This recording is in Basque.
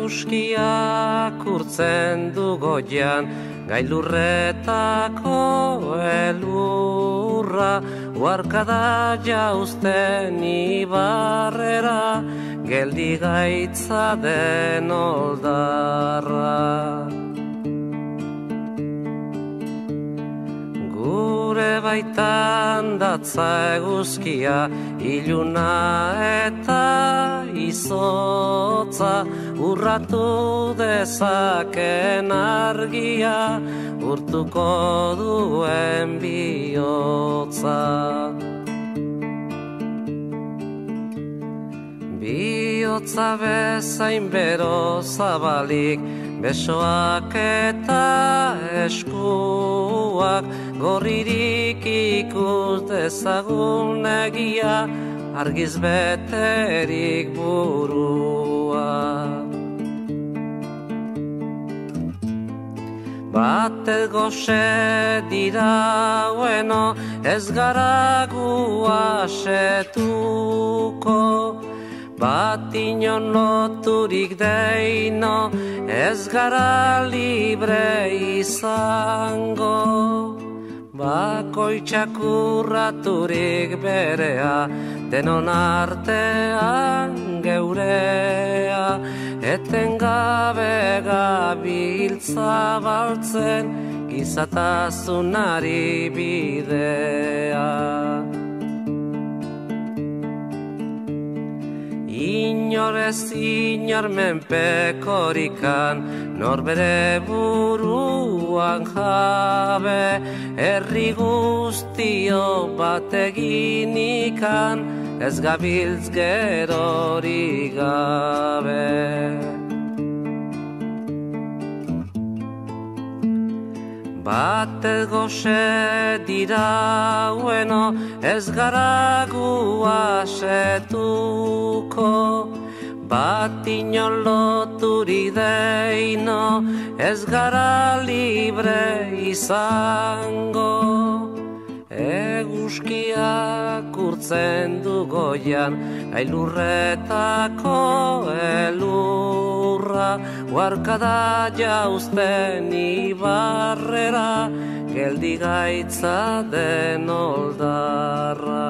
Euskiak urtzen du goian, gailurretako elurra, uarkada jauzten ibarrera, geldi gaitza den oldarra. Gure baitan datza eguzkia, iluna eta izotza, urratu dezaken argia, urtuko duen bihotza. Bihotza bezain bero zabalik, besoak eta eskuak, gorririk ikus dezagun egia, argiz beterik burua. Batez goxe dira bueno, ez gara gu asetuko, bat inon loturik deino, ez gara libre izango. Bakoitzak urraturik berea, denon artean geurea, etengabe gabiltza baltzen, gizatasunari bidea. Inor ez inor menpekorikan, norbere buruan jabe, herri guztio bat eginikan, ez gabiltz gerori gabe. Batez goxe dira bueno, ez gara gu asetuko, bat inon loturi deino, ez gara libre izango. Eguzkiak urtzen du goian, gailurretako elurra, uarkada jauzten ibarrera, geldi gaitza den oldarra.